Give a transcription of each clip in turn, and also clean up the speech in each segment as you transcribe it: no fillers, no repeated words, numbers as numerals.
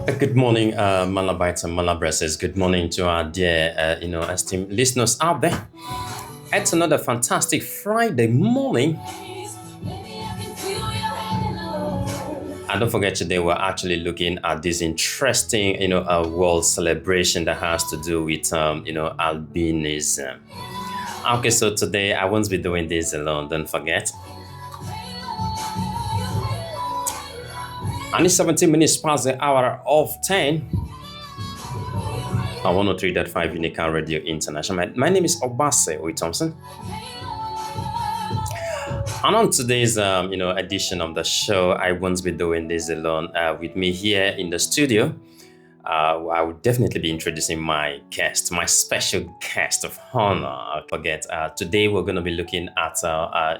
Good morning, Malabites and Malabresses. Good morning to our dear, esteemed listeners out there. It's another fantastic Friday morning. And don't forget, today we're actually looking at this interesting, world celebration that has to do with, albinism. Okay, so today I won't be doing this alone. Don't forget. And it's 17 minutes past the hour of 10 on 103.5 Unica Radio International. My name is Obase Oy Thompson. And on today's, edition of the show, I won't be doing this alone. With me here in the studio, I would definitely be introducing my guest, my special guest of honor. Today we're going to be looking at,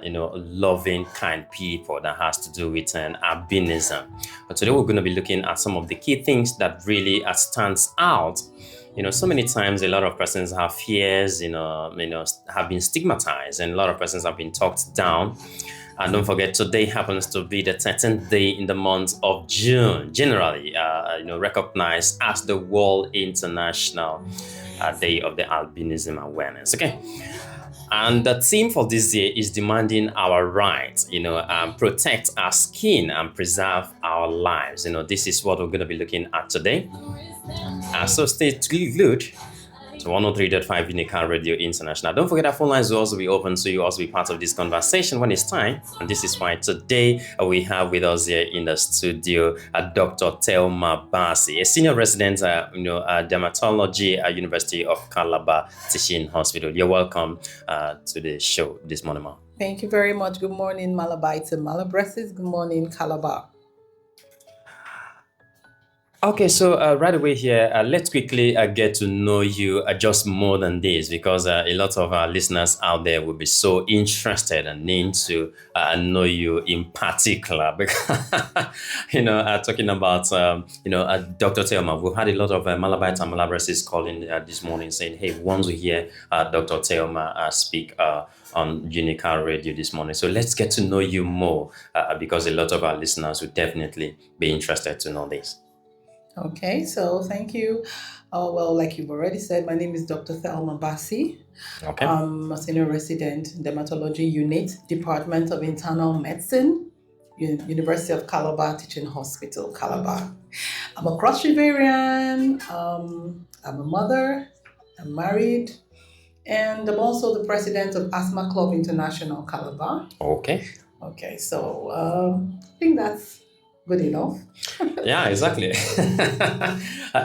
loving, kind people that has to do with albinism. But today we're going to be looking at some of the key things that really stands out. So many times a lot of persons have fears, have been stigmatized, and a lot of persons have been talked down. And don't forget, today happens to be the 13th day in the month of June, generally, recognized as the World International Day of the Albinism Awareness. Okay. And the theme for this year is demanding our rights, protect our skin and preserve our lives. This is what we're going to be looking at today. So stay glued to 103.5 Unica Radio International. Don't forget our phone lines will also be open, so you also be part of this conversation when it's time. And this is why today we have with us here in the studio Dr. Thelma Bassey, a senior resident, dermatology at University of Calabar Teaching Hospital. You're welcome to the show this morning, ma'am. Thank you very much. Good morning, Malabites and Malabresses. Good morning, Calabar. Okay, so right away here, let's quickly get to know you just more than this, because a lot of our listeners out there will be so interested and need to know you in particular. Because, talking about, Dr. Thelma, we've had a lot of Malabites and Malabresses calling this morning saying, hey, we want to hear Dr. Thelma speak on Unica Radio this morning. So let's get to know you more, because a lot of our listeners would definitely be interested to know this. Okay, so thank you. Well, like you've already said, my name is Dr. Thelma Bassey. Okay. I'm a senior resident dermatology unit, Department of Internal Medicine, University of Calabar Teaching Hospital, Calabar. I'm a cross Riverian. I'm a mother. I'm married. And I'm also the president of Asthma Club International, Calabar. Okay. Okay, so I think that's good enough. Yeah, exactly.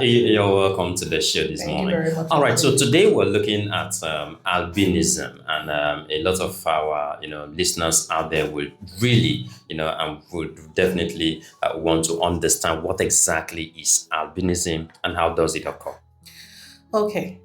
You're welcome to the show this morning. Thank you very much. All right, so today we're looking at albinism, and a lot of our listeners out there will really and would definitely want to understand what exactly is albinism and how does it occur. Okay,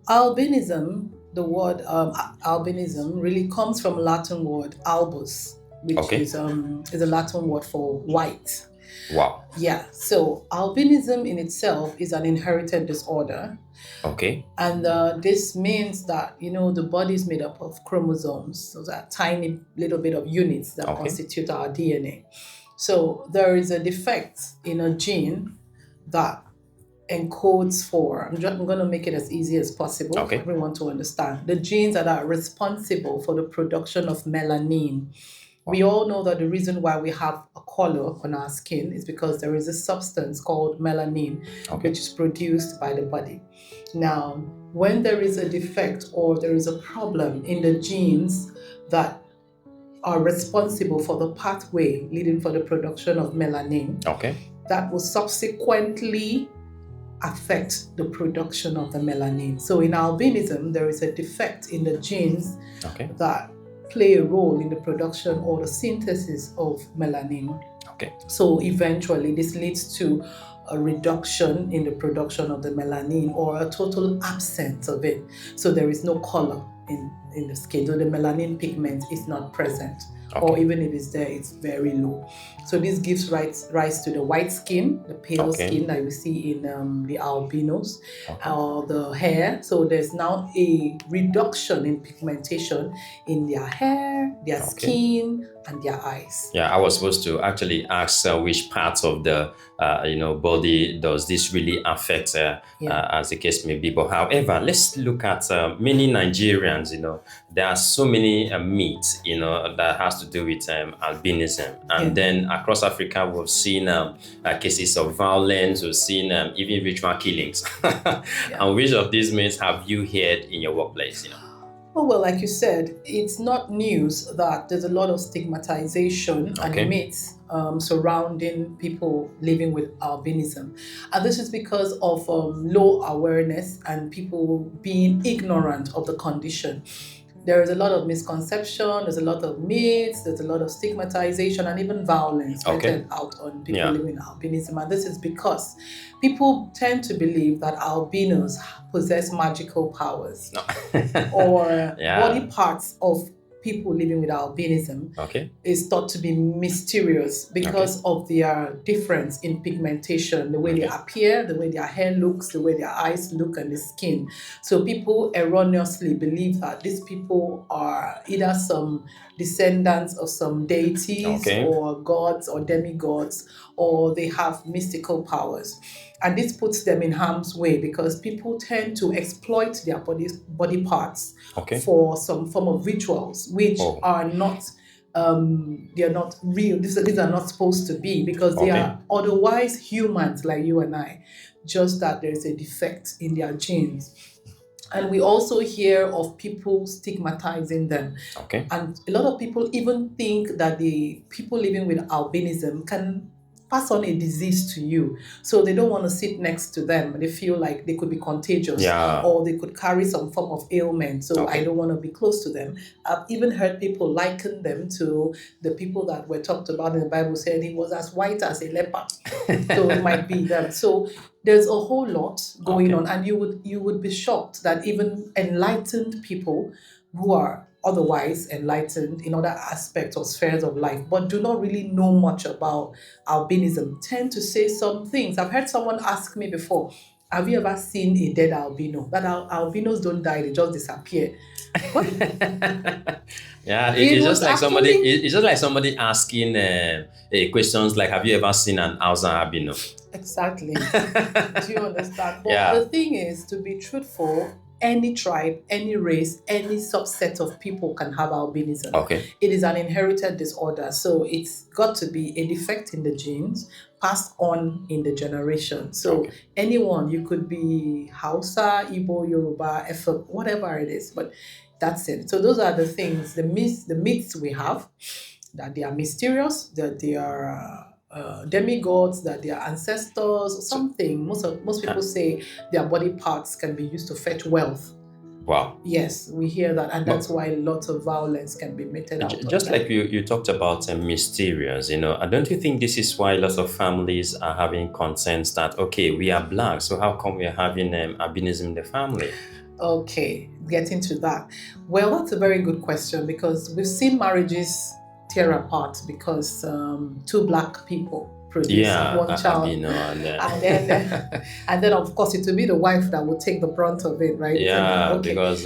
albinism. The word albinism really comes from Latin word albus, which is a Latin word for white. Wow. Yeah. So albinism in itself is an inherited disorder. Okay. And this means that, the body is made up of chromosomes. Those are tiny little bit of units that constitute our DNA. So there is a defect in a gene that encodes for, I'm going to make it as easy as possible for everyone to understand, the genes that are responsible for the production of melanin. We all know that the reason why we have a color on our skin is because there is a substance called melanin, which is produced by the body. Now, when there is a defect or there is a problem in the genes that are responsible for the pathway leading for the production of melanin, that will subsequently affect the production of the melanin. So in albinism, there is a defect in the genes that play a role in the production or the synthesis of melanin. So eventually this leads to a reduction in the production of the melanin or a total absence of it. So there is no color in the skin. So the melanin pigment is not present. Or even if it's there, it's very low. So this gives rise to the white skin, the pale skin that we see in the albinos, or the hair. So there's now a reduction in pigmentation in their hair, their skin, and their eyes. Yeah, I was supposed to actually ask which parts of the body does this really affect, as the case may be. But however, let's look at many Nigerians. There are so many myths, that has to do with albinism, and then across Africa, we've seen cases of violence. We've seen even ritual killings. And which of these myths have you heard in your workplace? Oh, well, like you said, it's not news that there's a lot of stigmatization and myths surrounding people living with albinism. And this is because of low awareness and people being ignorant of the condition. There is a lot of misconception, there's a lot of myths, there's a lot of stigmatization and even violence meted out on people living with albinism. And this is because people tend to believe that albinos possess magical powers or body parts of people living with albinism is thought to be mysterious because of their difference in pigmentation, the way they appear, the way their hair looks, the way their eyes look, and the skin. So people erroneously believe that these people are either some descendants of some deities or gods or demigods, or they have mystical powers. And this puts them in harm's way because people tend to exploit their body parts for some form of rituals, which are not they are not real. These are not supposed to be, because they are otherwise humans like you and I, just that there's a defect in their genes. And we also hear of people stigmatizing them. And a lot of people even think that the people living with albinism can pass on a disease to you. So they don't want to sit next to them. They feel like they could be contagious or they could carry some form of ailment. So I don't want to be close to them. I've even heard people liken them to the people that were talked about in the Bible, saying he was as white as a leper. So it might be them. So there's a whole lot going on, and you would be shocked that even enlightened people who are otherwise enlightened in other aspects or spheres of life, but do not really know much about albinism, tend to say some things. I've heard someone ask me before, have you ever seen a dead albino? That albinos don't die, they just disappear. It's just like somebody asking questions like, have you ever seen an Hausa albino? Exactly. Do you understand? But the thing is, to be truthful, any tribe, any race, any subset of people can have albinism. It is an inherited disorder. So it's got to be a defect in the genes passed on in the generation. So anyone, you could be Hausa, Igbo, Yoruba, Efik, whatever it is, but that's it. So those are the things, the myths we have, that they are mysterious, that they are demigods, that they are ancestors or something. Most people say their body parts can be used to fetch wealth. Wow. Yes, we hear that, and that's why lots of violence can be meted out. Just like you talked about mysterious, don't you think this is why lots of families are having concerns that, we are black, so how come we are having albinism in the family? Getting to that. Well, that's a very good question, because we've seen marriages tear apart because two black people produce one child, and then of course it will be the wife that will take the brunt of it, right? Because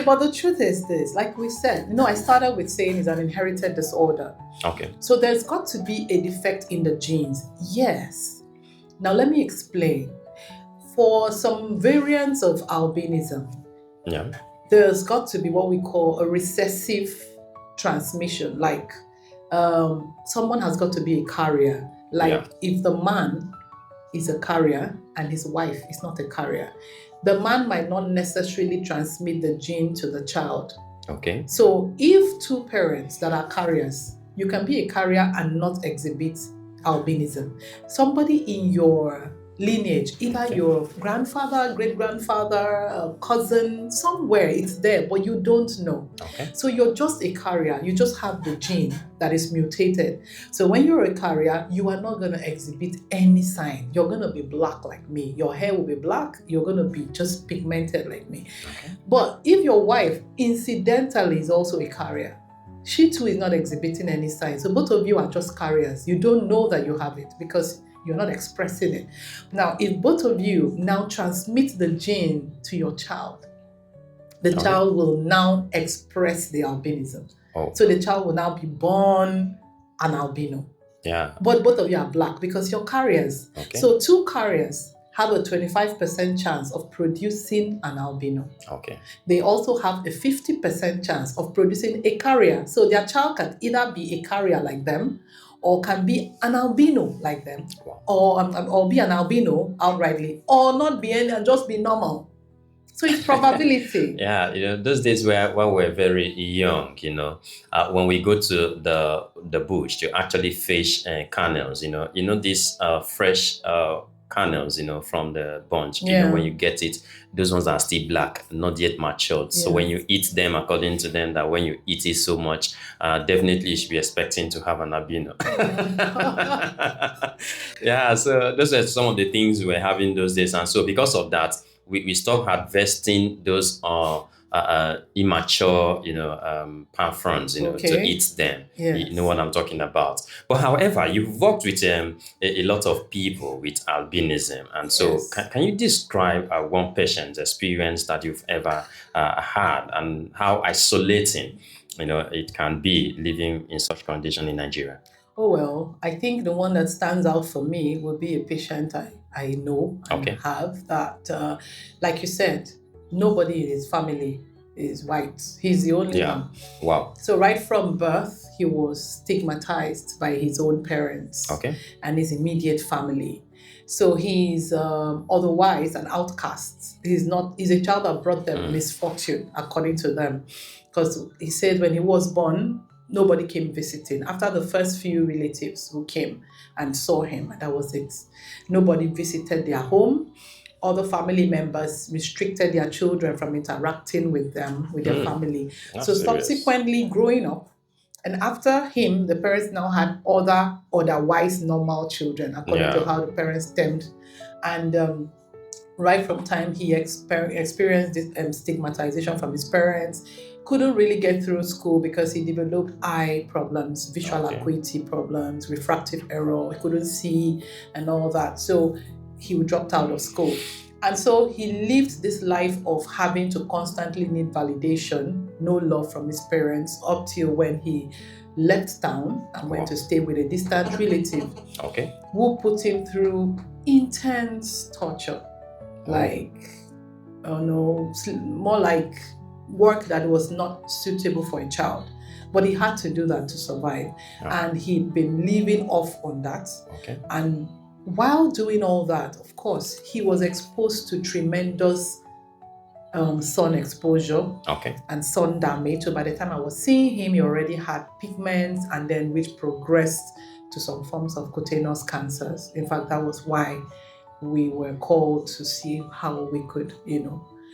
but the truth is this, like we said, I started with saying it's an inherited disorder. So there's got to be a defect in the genes. Yes. Now let me explain. For some variants of albinism, there's got to be what we call a recessive transmission. Like someone has got to be a carrier. Like if the man is a carrier and his wife is not a carrier, the man might not necessarily transmit the gene to the child. So if two parents that are carriers, you can be a carrier and not exhibit albinism. Somebody in your lineage, either your grandfather, great-grandfather, cousin, somewhere it's there, but you don't know. So you're just a carrier. You just have the gene that is mutated. So when you're a carrier, you are not going to exhibit any sign. You're going to be black like me. Your hair will be black. You're going to be just pigmented like me. But if your wife incidentally is also a carrier, she too is not exhibiting any sign. So both of you are just carriers. You don't know that you have it because you're not expressing it. Now, if both of you now transmit the gene to your child, the Okay. child will now express the albinism. Oh. So the child will now be born an albino. Yeah. But both of you are black because you're carriers. Okay. So two carriers have a 25% chance of producing an albino. Okay. They also have a 50% chance of producing a carrier. So their child can either be a carrier like them or can be an albino like them, Wow. or be an albino outrightly, or not be any and just be normal. So it's probability. Yeah, those days when we're very young, when we go to the bush to actually fish kernels, these fresh kernels, from the bunch, Yeah. when you get it, those ones are still black, not yet matured. So when you eat them, according to them, that when you eat it so much, definitely you should be expecting to have an albino. Yeah, so those are some of the things we were having those days, and so because of that, we stop harvesting those immature, palm fronds, to eat them. Yes. You know what I'm talking about. But however, you've worked with a lot of people with albinism, and so Yes. can you describe one patient's experience that you've ever had, and how isolating, it can be living in such condition in Nigeria? Oh, well, I think the one that stands out for me would be a patient I know and have that, like you said, nobody in his family is white. He's the only one. Wow. So right from birth, he was stigmatized by his own parents and his immediate family. So he's otherwise an outcast. He's a child that brought them misfortune, according to them. Because he said when he was born, nobody came visiting. After the first few relatives who came and saw him, and that was it. Nobody visited their home. Other family members restricted their children from interacting with them, with their family. That's so serious. Subsequently growing up, and after him, the parents now had otherwise normal children, according to how the parents stemmed. And right from time he experienced this stigmatization from his parents, couldn't really get through school because he developed eye problems, visual acuity problems, refractive error, he couldn't see and all that. So he dropped out of school. And so he lived this life of having to constantly need validation, no love from his parents, up till when he left town and went to stay with a distant relative who put him through intense torture. More like work that was not suitable for a child. But he had to do that to survive. And he'd been living off on that. And while doing all that, of course, he was exposed to tremendous sun exposure and sun damage. So by the time I was seeing him, he already had pigments, and then which progressed to some forms of cutaneous cancers. In fact, that was why we were called to see how we could,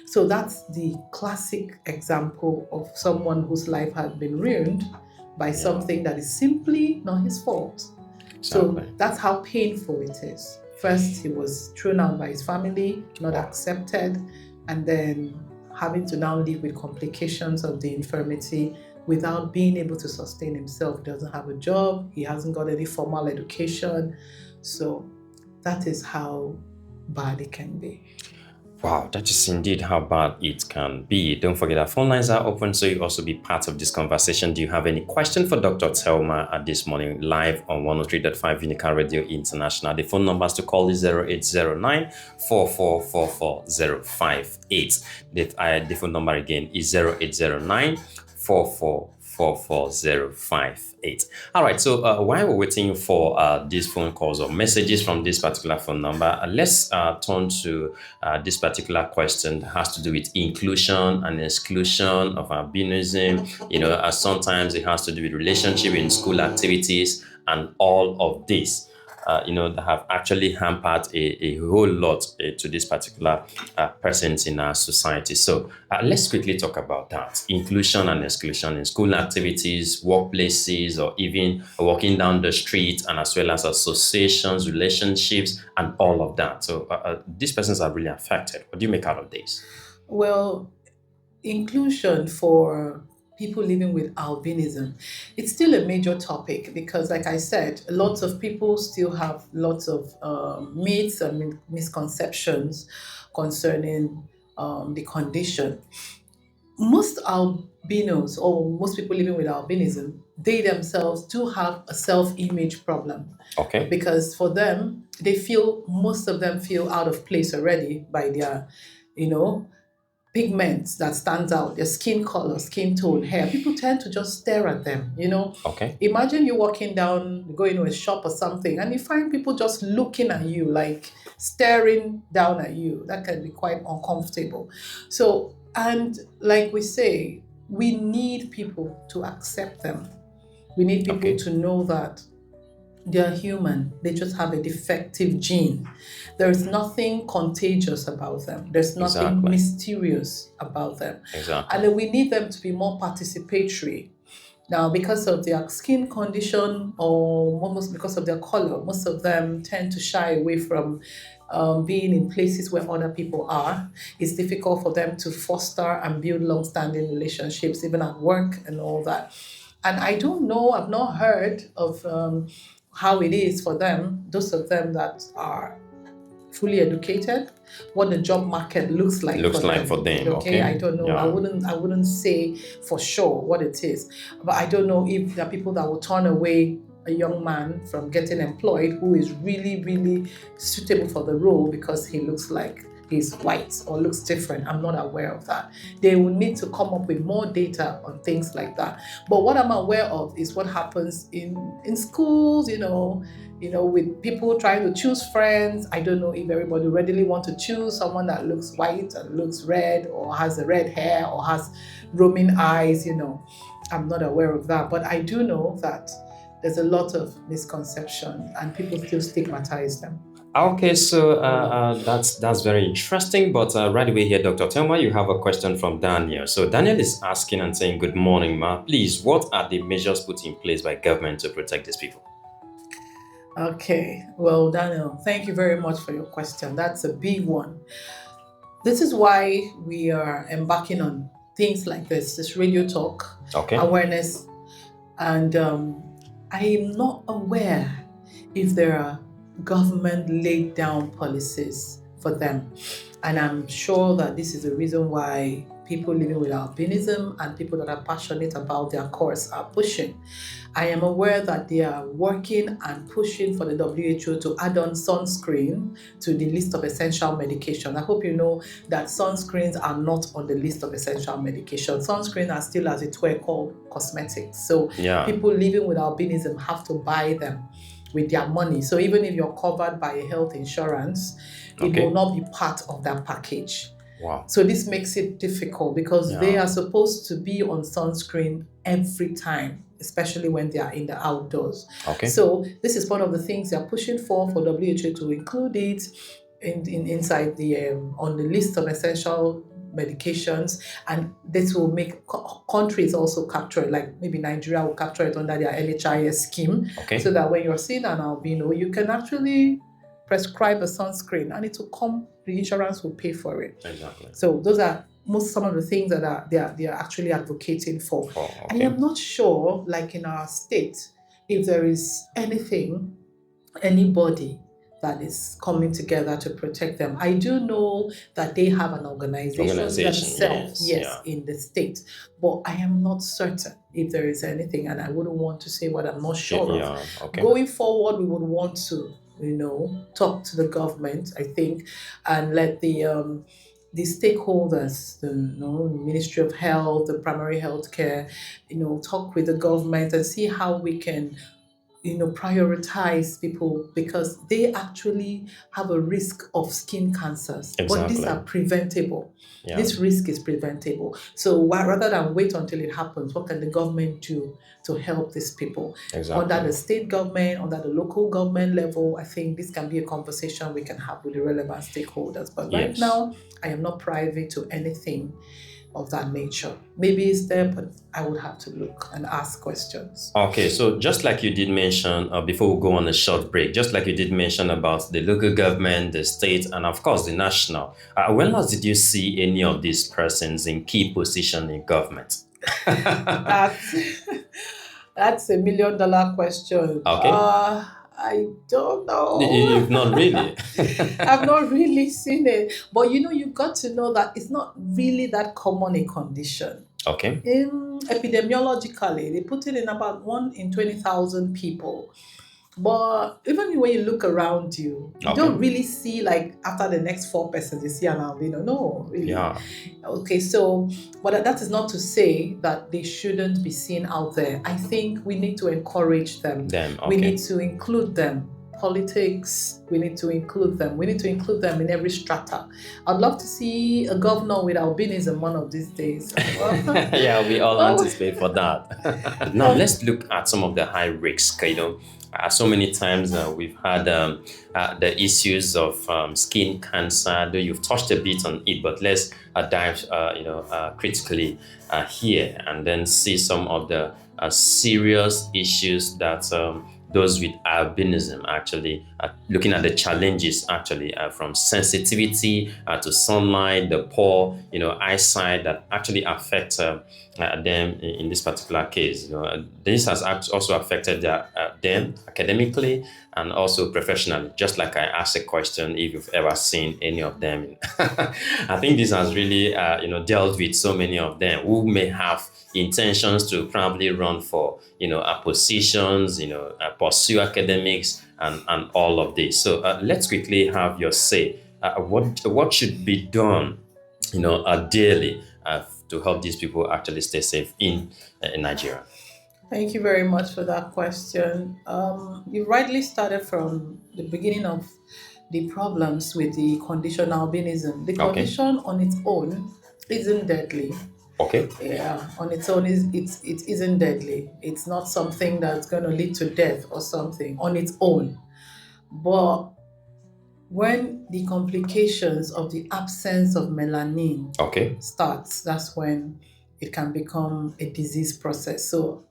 So that's the classic example of someone whose life had been ruined by something that is simply not his fault. So that's how painful it is. First, he was thrown out by his family, not accepted, and then having to now live with complications of the infirmity without being able to sustain himself. He doesn't have a job, he hasn't got any formal education. So that is how bad it can be. Wow, that is indeed how bad it can be. Don't forget that phone lines are open, so you also be part of this conversation. Do you have any question for Dr. Thelma at this morning, live on 103.5 Unica Radio International? The phone numbers to call is 0809 4444 The phone number again is 0809 4444 All right, so while we're waiting for these phone calls or messages from this particular phone number, let's turn to this particular question that has to do with inclusion and exclusion of albinism. Sometimes it has to do with relationship in school activities and all of this. That have actually hampered a whole lot to this particular persons in our society. So let's quickly talk about that. Inclusion and exclusion in school activities, workplaces, or even walking down the street, and as well as associations, relationships, and all of that. So these persons are really affected. What do you make out of this? Well, inclusion for people living with albinism, it's still a major topic because, like I said, lots of people still have lots of myths and misconceptions concerning the condition. most albinos or most people living with albinism, they themselves do have a self-image problem Okay. because for them, they feel most of them feel out of place already by their, you know, pigments that stands out, their skin color, skin tone, hair. People tend to just stare at them, you know. Okay. Imagine you walking down, going to a shop or something, and you find people just looking at you, like staring down at you. That can be quite uncomfortable. So, and like we say, we need people to accept them. We need people Okay. to know that they're human. They just have a defective gene. There's nothing contagious about them. There's nothing Exactly. mysterious about them. And Exactly. then we need them to be more participatory. Now, because of their skin condition or almost because of their color, most of them tend to shy away from being in places where other people are. It's difficult for them to foster and build long-standing relationships, even at work and all that. And I don't know, I've not heard of how it is for them, those of them that are fully educated, what the job market looks like for Looks like them. for them. Okay, I Okay. don't know. I Yeah. wouldn't I wouldn't say for sure what it is. But I don't know if there are people that will turn away a young man from getting employed who is really, really suitable for the role because he looks like he's white or looks different. I'm not aware of that. They will need to come up with more data on things like that. But what I'm aware of is what happens in schools, with people trying to choose friends. I don't know if everybody readily want to choose someone that looks white and looks red or has a red hair or has roaming eyes. I'm not aware of that. But I do know that there's a lot of misconception and people still stigmatize them. Okay, so that's very interesting. But right away here, Dr. Thelma, you have a question from Daniel. So Daniel is asking and saying, "Good morning, ma. Please, what are the measures put in place by government to protect these people?" Okay, well, Daniel, thank you very much for your question. That's a big one. This is why we are embarking on things like this radio talk, Okay. awareness, and I am not aware if there are government laid down policies for them. And I'm sure that this is the reason why people living with albinism and people that are passionate about their cause are pushing. I am aware that they are working and pushing for the WHO to add on sunscreen to the list of essential medication. I hope you know that sunscreens are not on the list of essential medication. Sunscreen are still, as it were, called cosmetics. So Yeah. people living with albinism have to buy them with their money. So even if you're covered by a health insurance, it Okay. will not be part of that package. Wow. So this makes it difficult because they are supposed to be on sunscreen every time, especially when they are in the outdoors. Okay. So this is one of the things they are pushing for WHO to include it inside the on the list of essential medications, and this will make countries also capture it, like maybe Nigeria will capture it under their NHIS scheme. Okay. So that when you're seeing an albino, you can actually prescribe a sunscreen and it will come, the insurance will pay for it. Exactly. So those are some of the things that they are actually advocating for. Okay. I am not sure, like in our state, if there is anybody that is coming together to protect them. I do know that they have an organization themselves, in the state, but I am not certain if there is anything, and I wouldn't want to say what I'm not sure of. Okay. Going forward, we would want to, talk to the government, I think, and let the stakeholders, the Ministry of Health, the primary health care, talk with the government and see how we can prioritize people because they actually have a risk of skin cancers. Exactly. But these are preventable. Yeah. This risk is preventable. So rather than wait until it happens, what can the government do to help these people? Exactly. Under the state government, under the local government level, I think this can be a conversation we can have with the relevant stakeholders. But right now, I am not privy to anything of that nature. Maybe it's there, but I would have to look and ask questions. Okay, so just like you did mention before we go on a short break, just like you did mention about the local government, the state, and of course the national. When last did you see any of these persons in key position in government? That's $1 million question. Okay. I don't know. You've not really. I've not really seen it. But you've got to know that it's not really that common a condition. Okay. Epidemiologically, they put it in about 1 in 20,000 people. But even when you look around you, you Okay. don't really see, like, after the next 4 persons, you see an albino. No, really. Yeah. Okay, so, but that is not to say that they shouldn't be seen out there. I think we need to encourage them. Them. We Okay. need to include them. Politics, we need to include them. We need to include them in every strata. I'd love to see a governor with albinism one of these days. Yeah, we all anticipate for that. Now let's look at some of the high risk. So many times we've had the issues of skin cancer. Though you've touched a bit on it, but let's dive, critically here and then see some of the serious issues that those with albinism actually looking at the challenges actually from sensitivity to sunlight, the poor eyesight that actually affect them in this particular case. This has also affected them academically and also professionally. Just like I asked a question, if you've ever seen any of them, I think this has really dealt with so many of them who may have intentions to probably run for positions, pursue academics and all of this. So let's quickly have your say. What should be done, daily to help these people actually stay safe in Nigeria? Thank you very much for that question. You rightly started from the beginning of the problems with the condition albinism. The Okay. condition on its own isn't deadly. Okay. Yeah, on its own it isn't deadly. It's not something that's going to lead to death or something on its own. But when the complications of the absence of melanin Okay. starts, that's when it can become a disease process. So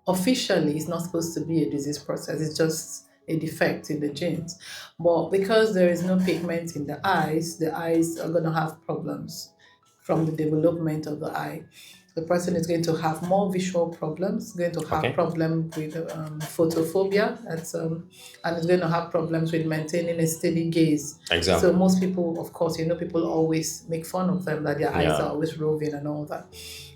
officially, it's not supposed to be a disease process. It's just a defect in the genes. But because there is no pigment in the eyes are going to have problems from the development of the eye. The person is going to have more visual problems, going to have Okay. problem with photophobia, and is going to have problems with maintaining a steady gaze. Exactly. So most people, of course, people always make fun of them that their eyes Yeah. are always roving and all that.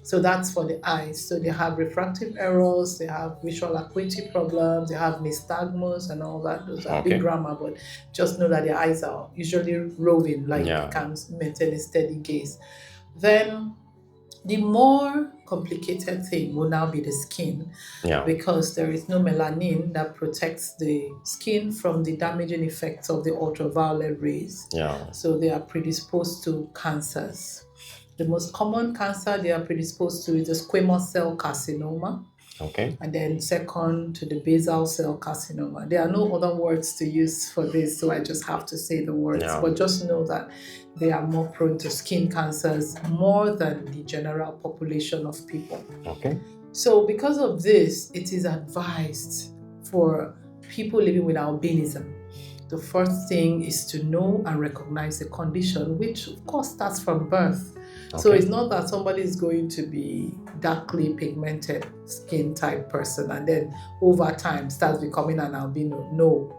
So that's for the eyes. So they have refractive errors, they have visual acuity problems, they have nystagmus and all that. Those are Okay. big grammar, but just know that their eyes are usually roving, like Yeah. they can't maintain a steady gaze. Then the more complicated thing will now be the skin, Yeah. because there is no melanin that protects the skin from the damaging effects of the ultraviolet rays. Yeah. So they are predisposed to cancers. The most common cancer they are predisposed to is the squamous cell carcinoma, Okay. and then second to the basal cell carcinoma. There are no other words to use for this, so I just have to say the words. Yeah. But just know that they are more prone to skin cancers more than the general population of people. Okay. So because of this, it is advised for people living with albinism. The first thing is to know and recognize the condition, which of course starts from birth. So Okay. it's not that somebody is going to be darkly pigmented skin type person and then over time starts becoming an albino. No,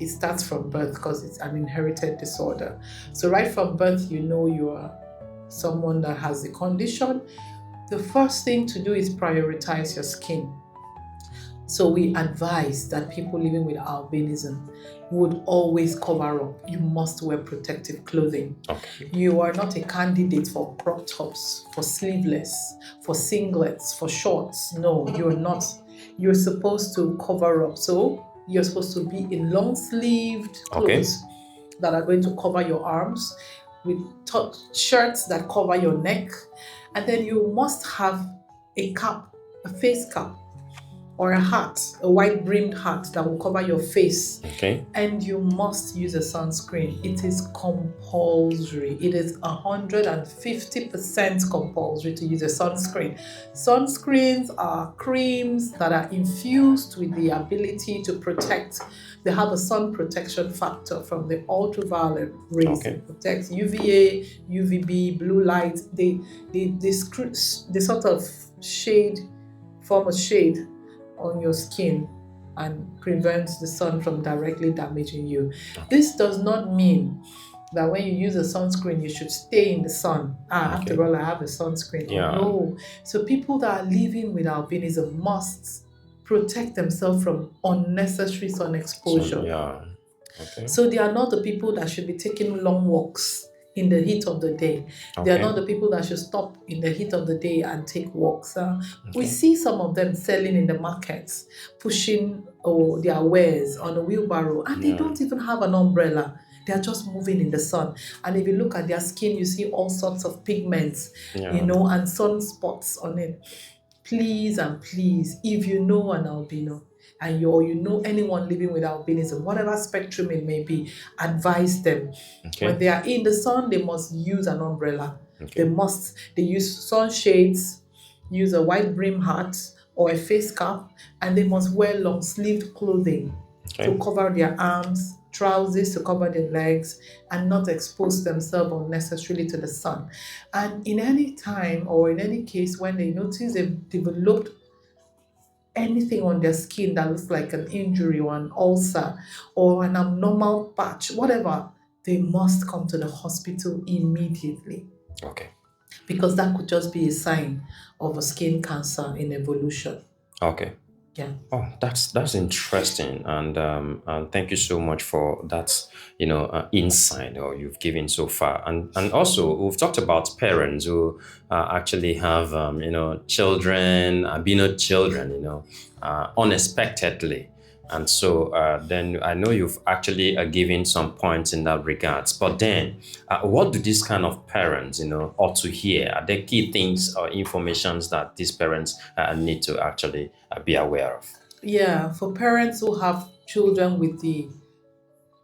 it starts from birth because it's an inherited disorder. So right from birth, you are someone that has the condition. The first thing to do is prioritize your skin. So we advise that people living with albinism would always cover up. You must wear protective clothing. Okay. You are not a candidate for crop tops, for sleeveless, for singlets, for shorts. No, you're not. You're supposed to cover up. So you're supposed to be in long-sleeved clothes that are going to cover your arms, with shirts that cover your neck. And then you must have a cap, a face cap, or a hat, a wide-brimmed hat that will cover your face. Okay. And you must use a sunscreen. It is compulsory. It is 150% compulsory to use a sunscreen. Sunscreens are creams that are infused with the ability to protect. They have a sun protection factor from the ultraviolet rays. Okay. It protects UVA, UVB, blue light. They sort of form a shade on your skin and prevents the sun from directly damaging you. This does not mean that when you use a sunscreen, you should stay in the sun. Okay. After all, I have a sunscreen. Yeah. No. So people that are living with albinism must protect themselves from unnecessary sun exposure. Yeah. Okay. So they are not the people that should be taking long walks in the heat of the day. They are Okay. not the people that should stop in the heat of the day and take walks. We Okay. see some of them selling in the markets, pushing their wares on a wheelbarrow, and they Yeah. don't even have an umbrella. They are just moving in the sun. And if you look at their skin, you see all sorts of pigments, Yeah. and sunspots on it. Please and please, if you know an albino, and you know anyone living with albinism, whatever spectrum it may be, advise them. Okay. When they are in the sun, they must use an umbrella. Okay. They use sunshades, use a white brim hat or a face cap, and they must wear long-sleeved clothing to cover their arms, trousers to cover their legs, and not expose themselves unnecessarily to the sun. And in any time or in any case when they notice they've developed anything on their skin that looks like an injury or an ulcer or an abnormal patch, whatever, they must come to the hospital immediately. Okay. Because that could just be a sign of a skin cancer in evolution. Okay. Yeah. Oh, that's interesting, and thank you so much for that, insight or you've given so far, and also we've talked about parents who actually have, children, albino children, unexpectedly, and so then I know you've actually given some points in that regards. But then, what do these kind of parents, ought to hear? Are there key things or informations that these parents need to actually be aware of? Yeah, for parents who have children with the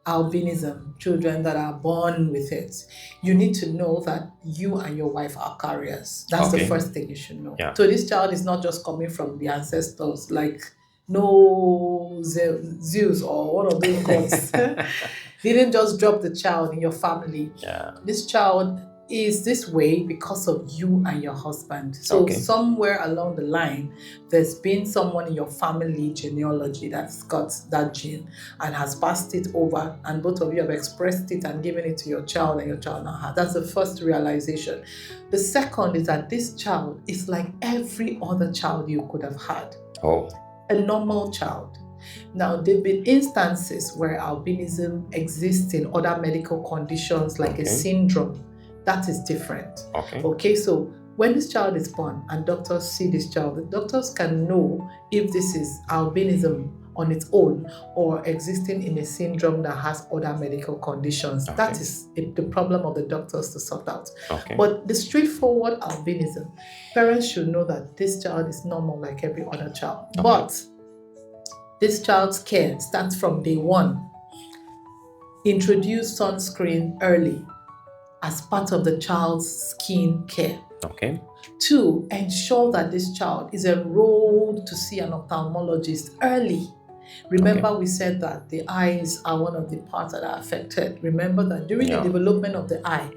albinism, children that are born with it, you need to know that you and your wife are carriers. That's the first thing you should know. Yeah. So this child is not just coming from the ancestors, like no Zeus or one of those gods. They didn't just drop the child in your family. Yeah. This child is this way because of you and your husband. So somewhere along the line, there's been someone in your family genealogy that's got that gene and has passed it over, and both of you have expressed it and given it to your child, and your child now has. That's the first realization. The second is that this child is like every other child you could have had. Oh. A normal child. Now, there have been instances where albinism exists in other medical conditions like a syndrome. That is different. Okay, so when this child is born and doctors see this child, the doctors can know if this is albinism on its own or existing in a syndrome that has other medical conditions. That is the problem of the doctors to sort out. But the straightforward albinism, parents should know that this child is normal like every other child. But this child's care starts from day one. Introduce sunscreen early as part of the child's skin care. 2, ensure that this child is enrolled to see an ophthalmologist early. Remember, we said that the eyes are one of the parts that are affected. Remember that during the development of the eye,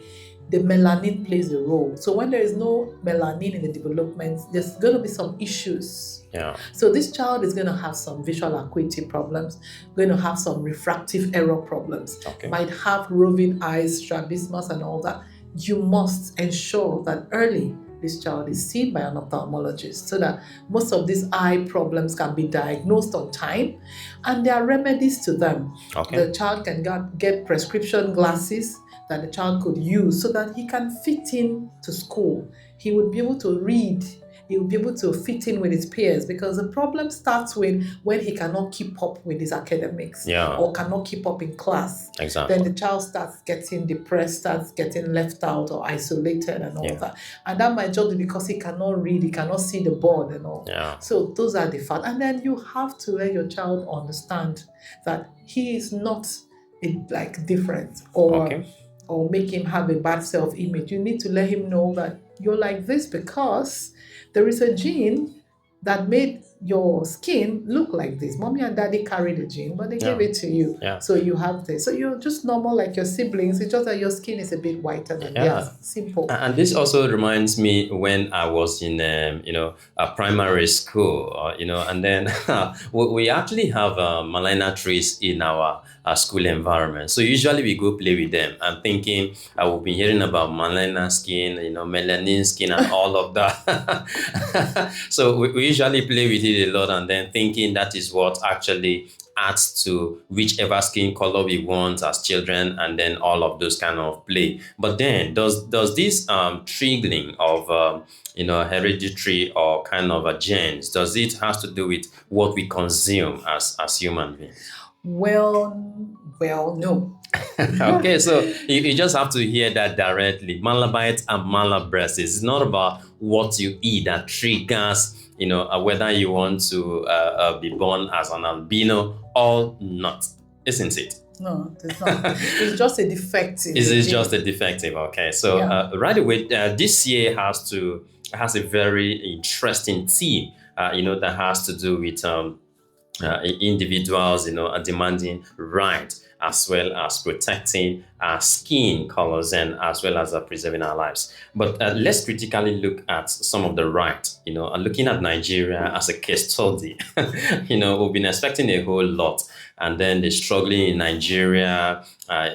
the melanin plays a role. So when there is no melanin in the development, there's going to be some issues. So this child is going to have some visual acuity problems, going to have some refractive error problems, might have roving eyes, strabismus and all that. You must ensure that early this child is seen by an ophthalmologist so that most of these eye problems can be diagnosed on time and there are remedies to them. The child can get prescription glasses that the child could use so that he can fit in to school. He would be able to read. He will be able to fit in with his peers, because the problem starts when he cannot keep up with his academics or cannot keep up in class. Then the child starts getting depressed, starts getting left out or isolated and all that. And that might just be because he cannot read, he cannot see the board and all. So those are the facts. And then you have to let your child understand that he is not different or make him have a bad self-image. You need to let him know that you're like this because there is a gene that made your skin look like this. Mommy and daddy carry the gene, but they Yeah. gave it to you. Yeah. So you have this. So you're just normal like your siblings. It's just that your skin is a bit whiter than Yeah. theirs. Simple. And this also reminds me when I was in, a primary school, and then we actually have malina trees in our school environment. So usually we go play with them. I'm thinking I will be hearing about malina skin, melanin skin, and all of that. So we usually play with it a lot, and then thinking that is what actually adds to whichever skin color we want as children, and then all of those kind of play. But then does this triggering of hereditary or kind of a genes, does it has to do with what we consume as human beings? Well, no. Okay, so you just have to hear that directly. Malabite and malabreast. It's not about what you eat that triggers, whether you want to be born as an albino or not, isn't it? No, it's not. It's just a defective. It's just a defective. Okay, so Yeah. right away, this year has a very interesting theme. That has to do with individuals, are demanding rights as well as protecting our skin colors and as well as preserving our lives. But let's critically look at some of the rights, and looking at Nigeria as a case study. We've been expecting a whole lot, and then they're struggling in Nigeria,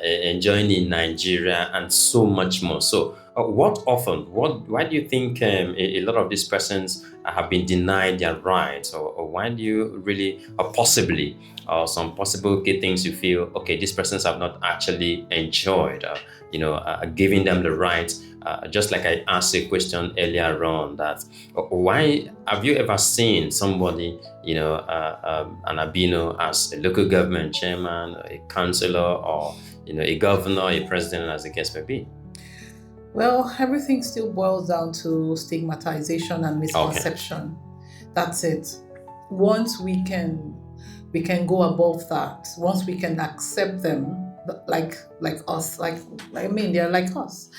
enjoying in Nigeria, and so much more. So why do you think a lot of these persons have been denied their rights, or why do you really, or possibly, or some possible good things you feel, okay, these persons have not actually enjoyed, giving them the right, just like I asked a question earlier on, that why have you ever seen somebody, an albino as a local government chairman, a councillor, or, a governor, a president, as the case may be? Well, everything still boils down to stigmatization and misconception. Okay. That's it. Once we can go above that, once we can accept them like us, they're like us.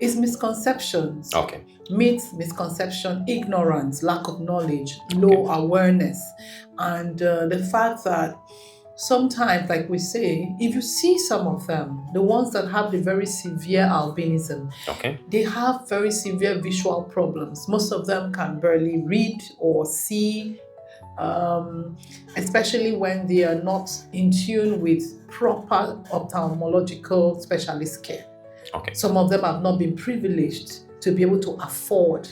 It's misconceptions. Okay. Myths, misconception, ignorance, lack of knowledge, low awareness, and the fact that sometimes, like we say, if you see some of them, the ones that have the very severe albinism, they have very severe visual problems. Most of them can barely read or see, especially when they are not in tune with proper ophthalmological specialist care. Okay. Some of them have not been privileged to be able to afford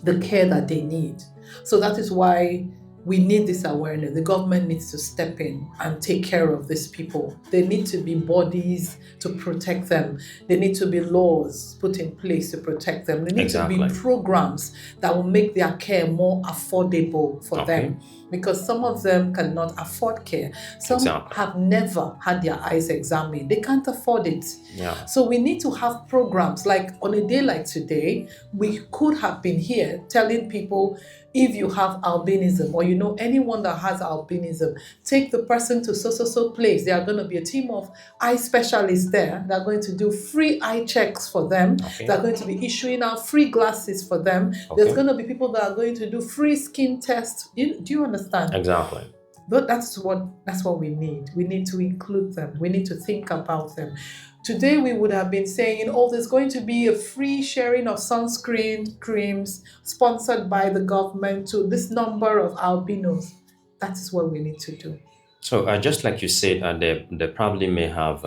the care that they need. So that is why we need this awareness. The government needs to step in and take care of these people. There need to be bodies to protect them. There need to be laws put in place to protect them. There need to be programs that will make their care more affordable for them. Because some of them cannot afford care. Some have never had their eyes examined. They can't afford it. Yeah. So we need to have programs. Like on a day like today, we could have been here telling people, if you have albinism or you know anyone that has albinism, take the person to so place. There are going to be a team of eye specialists there that are going to do free eye checks for them. They're going to be issuing out free glasses for them. There's going to be people that are going to do free skin tests. Do you understand? Exactly. But that's what we need. We need to include them. We need to think about them. Today we would have been saying, there's going to be a free sharing of sunscreen creams sponsored by the government to this number of albinos. That is what we need to do. So just like you said, they probably may have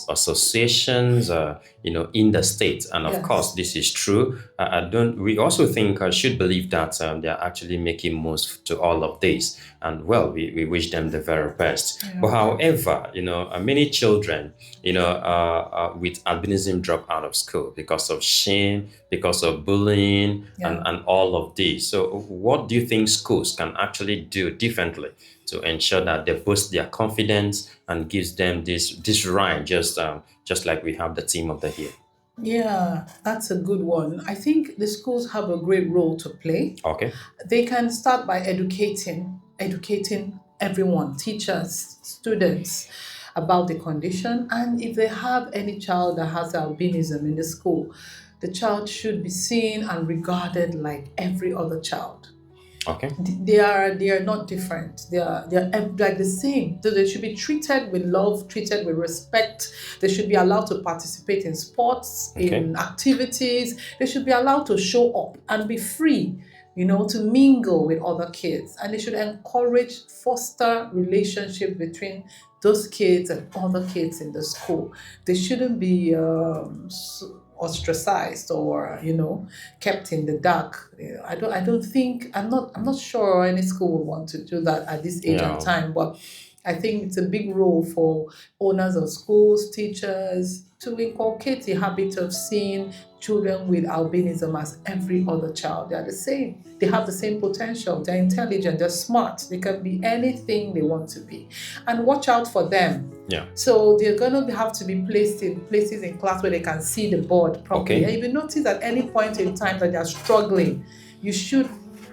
associations, in the state, and of course this is true. We also think should believe that they are actually making moves to all of this, and well, we wish them the very best. Yeah. But however, many children, with albinism drop out of school because of shame, because of bullying, and all of this. So what do you think schools can actually do differently to ensure that they boost their confidence and gives them this right, just like we have the team of the year? Yeah, that's a good one. I think the schools have a great role to play. Okay. They can start by educating everyone, teachers, students, about the condition. And if they have any child that has albinism in the school, the child should be seen and regarded like every other child. Okay. They are not different. They are like the same. So they should be treated with love, treated with respect. They should be allowed to participate in sports, Okay. in activities. They should be allowed to show up and be free, to mingle with other kids. And they should encourage, foster relationships between those kids and other kids in the school. They shouldn't be ostracized or kept in the dark. I don't think I'm not sure any school would want to do that at this age and Yeah. time, but I think it's a big role for owners of schools, teachers, to inculcate the habit of seeing children with albinism as every other child. They are the same. They have the same potential. They're intelligent. They're smart. They can be anything they want to be. And watch out for them. Yeah. So they're going to have to be placed in places in class where they can see the board properly. Okay. And if you notice at any point in time that they're struggling, you should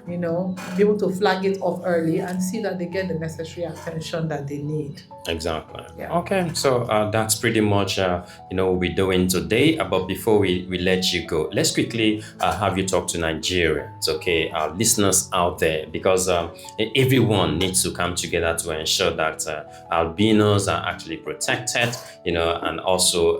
be able to flag it off early and see that they get the necessary attention that they need. Exactly. Yeah. Okay, so that's pretty much what we're doing today. But before we let you go, let's quickly have you talk to Nigerians, okay, our listeners out there, because everyone needs to come together to ensure that albinos are actually protected, and also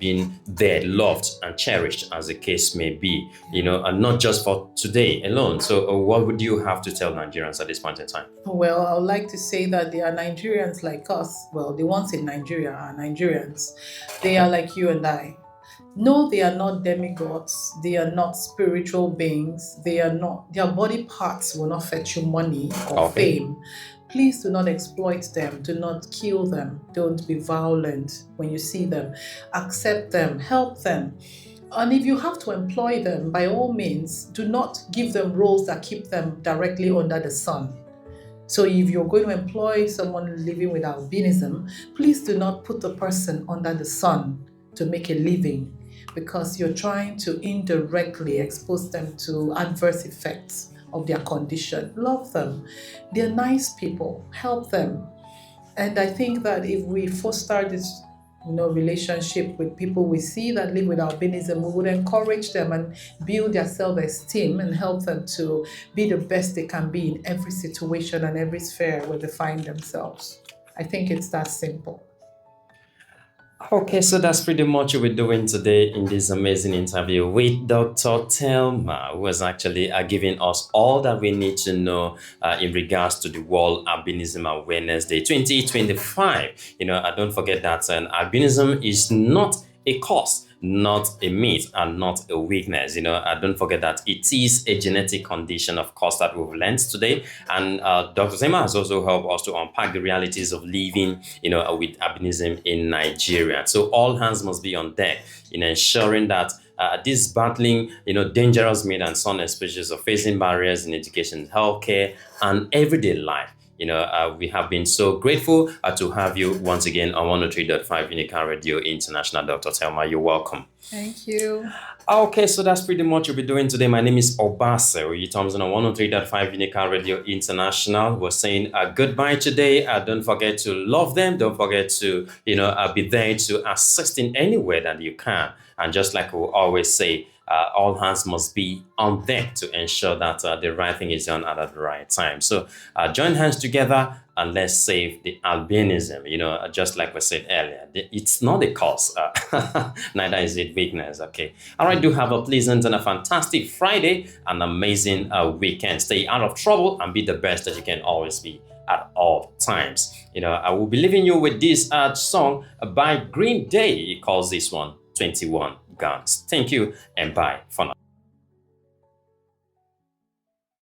being there, loved and cherished, as the case may be, and not just for today alone. So, what would you have to tell Nigerians at this point in time? Well, I would like to say that they are Nigerians like us. Well, the ones in Nigeria are Nigerians. They are like you and I. No, they are not demigods. They are not spiritual beings. They are not, their body parts will not fetch you money or fame. Please do not exploit them. Do not kill them. Don't be violent when you see them. Accept them. Help them. And if you have to employ them, by all means, do not give them roles that keep them directly under the sun. So if you're going to employ someone living with albinism, please do not put the person under the sun to make a living, because you're trying to indirectly expose them to adverse effects of their condition. Love them. They're nice people. Help them. And I think that if we foster this relationship with people we see that live with albinism, we would encourage them and build their self-esteem and help them to be the best they can be in every situation and every sphere where they find themselves. I think it's that simple. Okay, so that's pretty much what we're doing today in this amazing interview with Dr. Thelma, who was actually giving us all that we need to know in regards to the World Albinism Awareness Day 2025. Don't forget that albinism is not a cause, not a myth, and not a weakness. Don't forget that it is a genetic condition, of course, that we've learned today. And Dr. Zema has also helped us to unpack the realities of living, with albinism in Nigeria. So all hands must be on deck in ensuring that this battling, dangerous mid and sun species are facing barriers in education, healthcare, and everyday life. We have been so grateful to have you once again on 103.5 Unica Radio International. Dr. Thelma, you're welcome. Thank you. Okay, so that's pretty much what we're doing today. My name is Obase Oyi Thompson on 103.5 Unica Radio International. We're saying goodbye today. Don't forget to love them. Don't forget to, be there to assist in any way that you can. And just like we always say, all hands must be on deck to ensure that the right thing is done at the right time. So join hands together and let's save the albinism. Just like we said earlier, it's not a cause, neither is it weakness. Okay. All right. Do have a pleasant and a fantastic Friday, an amazing weekend. Stay out of trouble and be the best that you can always be at all times. I will be leaving you with this song by Green Day. He calls this one 21 Guns. Thank you and bye for now.